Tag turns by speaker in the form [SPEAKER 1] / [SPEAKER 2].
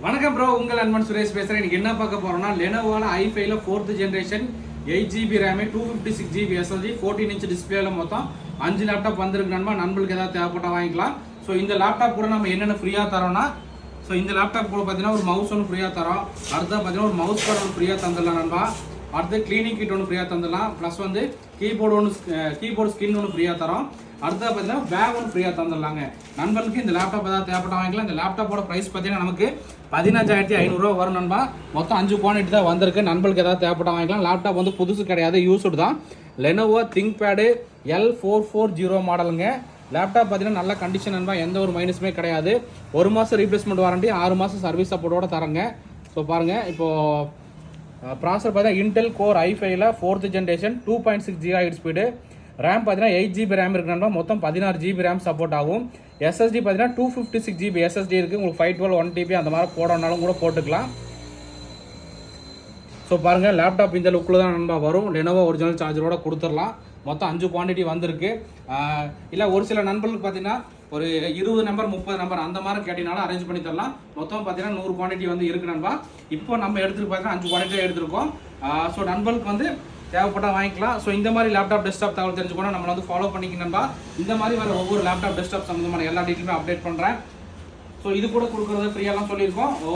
[SPEAKER 1] வணக்கம் ப்ரோ, உங்கள் அன்பன் சுரேஷ் பேசுகிறேன். இன்றைக்கி என்ன பார்க்க போகிறோம்னா Lenovo i5 4th generation 8GB RAM 256GB SSD 14" டிஸ்பிளேல மொத்தம் 5 லேப்டாப் வந்திருக்கு நண்பா. நண்பர்களுக்கு ஏதாவது தேவைப்பட்டால் வாங்கிக்கலாம். ஸோ இந்த லேப்டாப் கூட நம்ம என்னென்ன ஃப்ரீயாக தரோம்னா, ஸோ இந்த லேப்டாப் கூட பார்த்தீங்கன்னா ஒரு மவுஸ் ஒன்று ஃப்ரீயாக தரோம். அடுத்து பார்த்தீங்கன்னா ஒரு மவுஸ் கார்டு ஒன்று ஃப்ரீயாக தந்துடலாம் நண்பா. அடுத்து கிளீனிங் கிட் ஒன்று ஃப்ரீயாக தந்துடலாம். ப்ளஸ் வந்து கீபோர்டு ஸ்கின் ஒன்று ஃப்ரீயாக தரோம். அடுத்தது பார்த்தீங்கன்னா பேக் ஒன்று ஃப்ரீயாக தந்துடலாங்க. நண்பர்களுக்கு இந்த லேப்டாப் ஏதாவது தேவைப்பட்ட வாங்கிக்கலாம். இந்த லேப்டாப்போட ப்ரைஸ் பார்த்தீங்கன்னா நமக்கு 15,500 வரும் நண்பா. மொத்தம் 5 குவான்டிட்டி தான் வந்திருக்கு. நண்பர்களுக்கு ஏதாவது தேவைப்பட்ட வாங்கிக்கலாம். லேப்டாப் வந்து புதுசு கிடையாது, யூஸ்டு தான். Lenovo ThinkPad L440 மாடலுங்க. லேப்டாப் பார்த்தீங்கன்னா நல்ல கண்டிஷன் நண்பா, எந்த ஒரு மைனஸுமே கிடையாது. 1 மாதம் ரீப்ளேஸ்மெண்ட் வாரண்டி, 6 மாதம் சர்வீஸ் சப்போர்ட்டோட தரங்க. ஸோ பாருங்கள், இப்போது ப்ராசஸர் பார்த்தீங்கன்னா Intel core i5 4th generation 2.6 GHz speed. RAM பார்த்தீங்கன்னா 8GB ரேம் இருக்கு நண்பா. மொத்தம் 16GB ரேம் சப்போர்ட் ஆகும். SSD பார்த்தீங்கன்னா 256GB SSD இருக்குது. உங்களுக்கு 512 1TB அந்த மாதிரி போடனாலும் கூட போட்டுக்கலாம். ஸோ பாருங்கள், லேப்டாப் இந்த லுக்கில் தான் நண்பா வரும். Lenovo ஒரிஜினல் சார்ஜரோட கொடுத்துடலாம். மொத்தம் 5 குவான்டிட்டி வந்திருக்கு. இல்லை ஒரு சில நண்பர்களுக்கு பார்த்தீங்கன்னா ஒரு 20 நம்பர் 30 நம்பர் அந்த மாதிரி கேட்டினாலும் அரேஞ்ச் பண்ணி தரலாம். மொத்தம் பார்த்தீங்கன்னா 100 குவான்டிட்டி வந்து இருக்கு நண்பா. இப்போ நம்ம எடுத்துகிட்டு பார்த்தீங்கன்னா 5 குவான்டிட்டி எடுத்துருக்கோம். ஸோ நண்பர்களுக்கு வந்து தேவைப்பட்டால் வாங்கிக்கலாம். ஸோ இந்த மாதிரி லேப்டாப் டெஸ்க்டாப் தகவல் தெரிஞ்சுக்கணும், நம்மளை வந்து ஃபாலோ பண்ணிக்கணும்பா. இந்த மாதிரி வர ஒவ்வொரு லேப்டாப் டெஸ்க்டாப் சம்மந்தமான எல்லா டீட்டெயிலுமே அப்டேட் பண்ணுறேன். ஸோ இது கூட கொடுக்குறது ஃப்ரீயெல்லாம் சொல்லியிருக்கோம்.